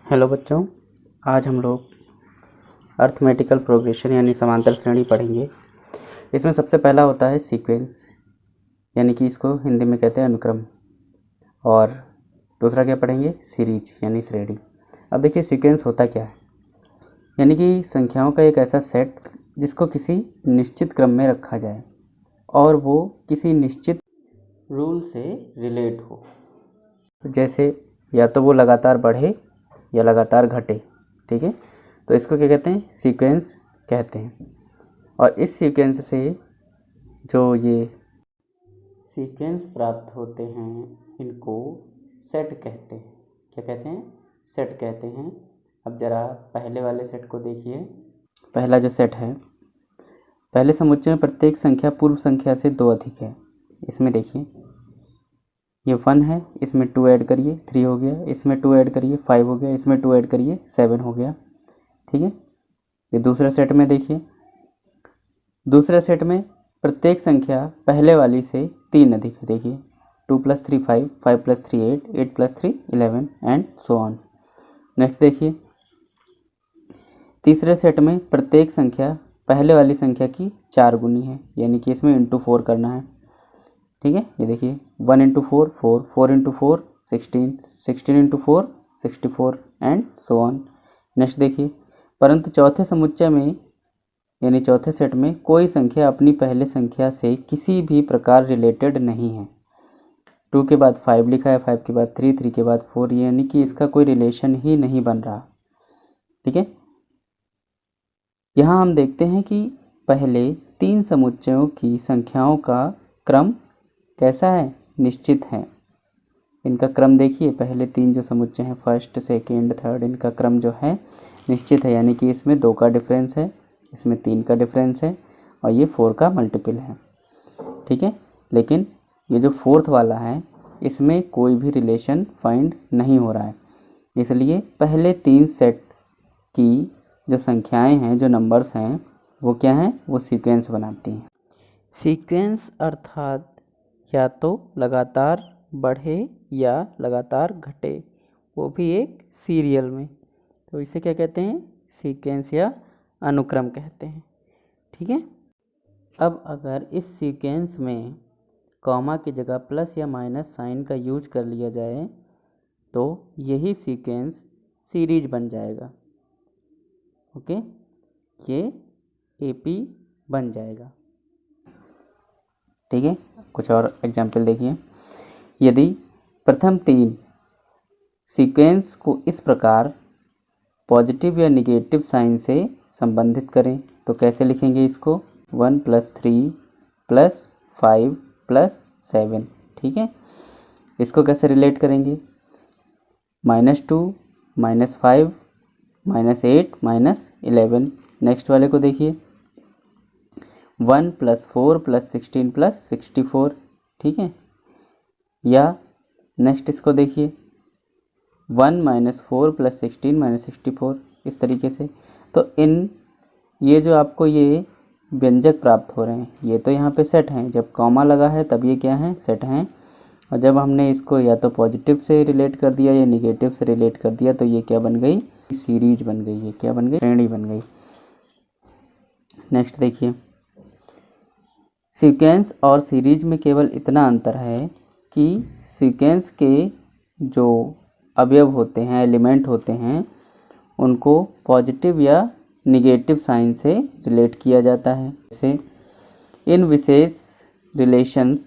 Hello बच्चों, आज हम लोग अर्थमेटिकल प्रोग्रेशन यानी समांतर श्रेणी पढ़ेंगे। इसमें सबसे पहला होता है सीक्वेंस, यानी कि इसको हिंदी में कहते हैं अनुक्रम, और दूसरा क्या पढ़ेंगे, सीरीज यानी श्रेणी। अब देखिए सीक्वेंस होता क्या है, यानी कि संख्याओं का एक ऐसा सेट जिसको किसी निश्चित क्रम में रखा जाए और वो किसी निश्चित रूल से रिलेट हो। जैसे या तो वो लगातार बढ़े या लगातार घटे, ठीक है, तो इसको क्या कहते हैं, सीक्वेंस कहते हैं। और इस सीक्वेंस से जो ये सीक्वेंस प्राप्त होते हैं इनको सेट कहते हैं। क्या कहते हैं, सेट कहते हैं। अब ज़रा पहले वाले सेट को देखिए। पहला जो सेट है, पहले समुच्चय में प्रत्येक संख्या पूर्व संख्या से 2 अधिक है। इसमें देखिए ये 1 है, इसमें 2 ऐड करिए 3 हो गया, इसमें 2 ऐड करिए 5 हो गया, इसमें 2 ऐड करिए 7 हो गया, ठीक है। ये दूसरे सेट में देखिए, दूसरे सेट में प्रत्येक संख्या पहले वाली से 3 अधिक है। देखिए 2 + 3 5, 5 + 3 8, 8 + 3 11 एंड सो ऑन। नेक्स्ट देखिए, तीसरे सेट में प्रत्येक संख्या पहले वाली संख्या की 4 गुनी है, यानी कि इसमें इंटू 4 करना है, ठीक है। ये देखिए 1 × 4 4, 4 × 4 16, 16 × 4 64 एंड सो ऑन। नेक्स्ट देखिए, परंतु चौथे समुच्चय में यानी चौथे सेट में कोई संख्या अपनी पहले संख्या से किसी भी प्रकार रिलेटेड नहीं है। 2 के बाद 5 लिखा है, 5 के बाद 3, 3 के बाद 4, यानी कि इसका कोई रिलेशन ही नहीं बन रहा, ठीक है। यहाँ हम देखते हैं कि पहले 3 समुच्चयों की संख्याओं का क्रम कैसा है, निश्चित है। इनका क्रम देखिए, पहले 3 जो समुच्चय हैं, फर्स्ट सेकेंड थर्ड, इनका क्रम जो है निश्चित है, यानी कि इसमें 2 का डिफरेंस है, इसमें 3 का डिफरेंस है और ये 4 का मल्टीपल है, ठीक है। लेकिन ये जो फोर्थ वाला है इसमें कोई भी रिलेशन फाइंड नहीं हो रहा है, इसलिए पहले 3 सेट की जो संख्याएं हैं, जो नंबर्स हैं, वो क्या हैं, वो सीक्वेंस बनाती हैं। सीक्वेंस अर्थात या तो लगातार बढ़े या लगातार घटे, वो भी एक सीरियल में, तो इसे क्या कहते हैं, सीक्वेंस या अनुक्रम कहते हैं, ठीक है। अब अगर इस सीक्वेंस में कॉमा की जगह प्लस या माइनस साइन का यूज कर लिया जाए तो यही सीक्वेंस सीरीज बन जाएगा, ओके, ये एपी बन जाएगा, ठीक है। कुछ और एग्जाम्पल देखिए, यदि प्रथम 3 सीक्वेंस को इस प्रकार पॉजिटिव या निगेटिव साइन से संबंधित करें तो कैसे लिखेंगे इसको, 1 + 3 + 5 + 7, ठीक है। इसको कैसे रिलेट करेंगे, -2 -5 -8 -11। नेक्स्ट वाले को देखिए, 1 + 4 + 16 + 64, ठीक है। या नेक्स्ट इसको देखिए, 1 - 4 + 16 - 64, इस तरीके से। तो ये जो आपको ये व्यंजक प्राप्त हो रहे हैं, ये तो यहाँ पे सेट हैं, जब कॉमा लगा है तब ये क्या हैं, सेट हैं, और जब हमने इसको या तो पॉजिटिव से रिलेट कर दिया या निगेटिव से रिलेट कर दिया तो ये क्या बन गई, सीरीज बन गई, ये क्या बन गई, श्रेणी बन गई। नेक्स्ट देखिए, सीक्वेंस और सीरीज में केवल इतना अंतर है कि सीक्वेंस के जो अवयव होते हैं, एलिमेंट होते हैं, उनको पॉजिटिव या निगेटिव साइन से रिलेट किया जाता है। जैसे इन विशेष रिलेशंस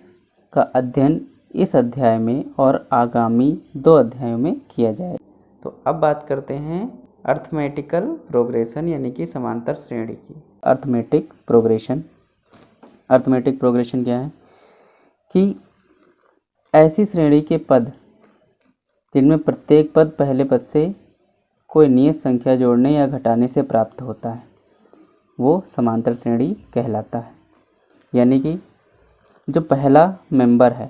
का अध्ययन इस अध्याय में और आगामी 2 अध्यायों में किया जाए। तो अब बात करते हैं अर्थमेटिकल प्रोग्रेशन यानी कि समांतर श्रेणी की। अर्थमेटिक प्रोग्रेशन क्या है कि ऐसी श्रेणी के पद जिनमें प्रत्येक पद पहले पद से कोई नियत संख्या जोड़ने या घटाने से प्राप्त होता है, वो समांतर श्रेणी कहलाता है। यानी कि जो पहला मेंबर है,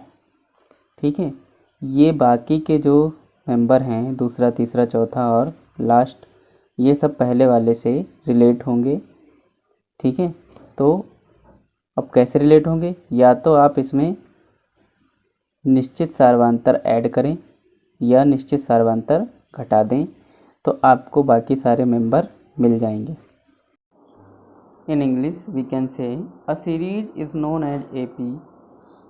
ठीक है, ये बाकी के जो मेंबर हैं, दूसरा तीसरा चौथा और लास्ट, ये सब पहले वाले से रिलेट होंगे, ठीक है। तो अब कैसे रिलेट होंगे, या तो आप इसमें निश्चित सार्वंतर ऐड करें या निश्चित सार्वंतर घटा दें, तो तो आपको बाकी सारे मेंबर मिल जाएंगे। In English we can say a series is known as AP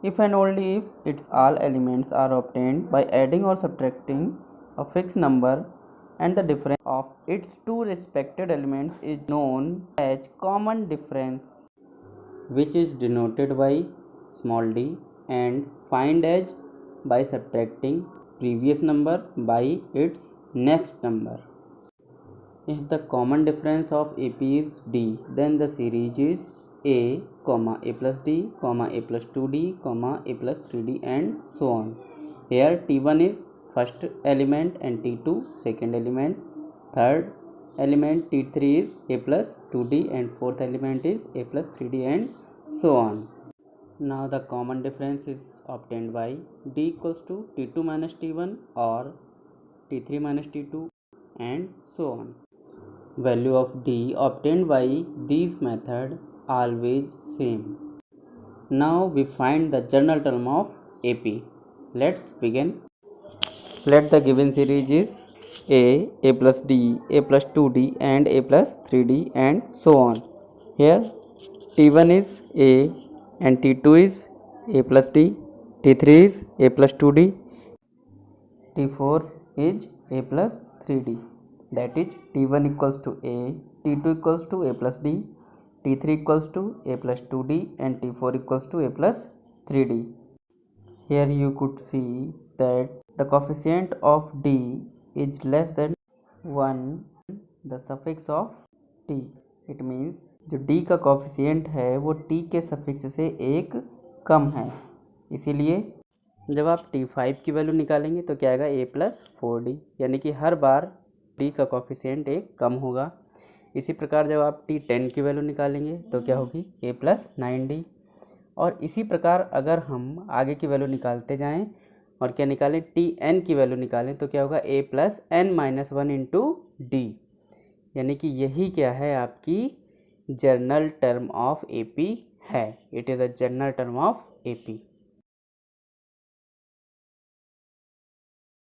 if and only if its all elements are obtained by adding or subtracting a fixed number and the difference of its two respective elements is known as common difference, which is denoted by small d and find as by subtracting previous number by its next number. If the common difference of AP is d, then the series is a, a plus d, a plus 2d, a plus 3d and so on. Here T1 is first element and T2 second element, third element T3 is a plus 2d and fourth element is a plus 3d and so on. Now the common difference is obtained by d equals to T2 minus T1 or T3 minus T2 and so on. Value of d obtained by these method always same. Now we find the general term of AP. Let's begin. Let the given series is a plus d, a plus 2d and a plus 3d and so on. Here T1 is a and T2 is a plus d, T3 is a plus 2d, T4 is a plus 3d. That is T1 equals to a, T2 equals to a plus d, T3 equals to a plus 2d and T4 equals to a plus 3d. Here you could see that the coefficient of d is less than 1 the suffix of t. It means जो d का coefficient है वो t के suffix से एक कम है, इसीलिए जब आप T5 की वैल्यू निकालेंगे तो क्या आएगा a प्लस 4d, यानी कि हर बार d का कोफिशिएंट एक कम होगा। इसी प्रकार जब आप T10 की वैल्यू निकालेंगे तो क्या होगी a प्लस 9d, और इसी प्रकार अगर हम आगे की वैल्यू निकालते जाएं और क्या निकालें Tn की वैल्यू निकालें तो क्या होगा a plus n minus 1 into D, यानी कि यही क्या है आपकी जनरल टर्म ऑफ AP है। It is a general term of AP।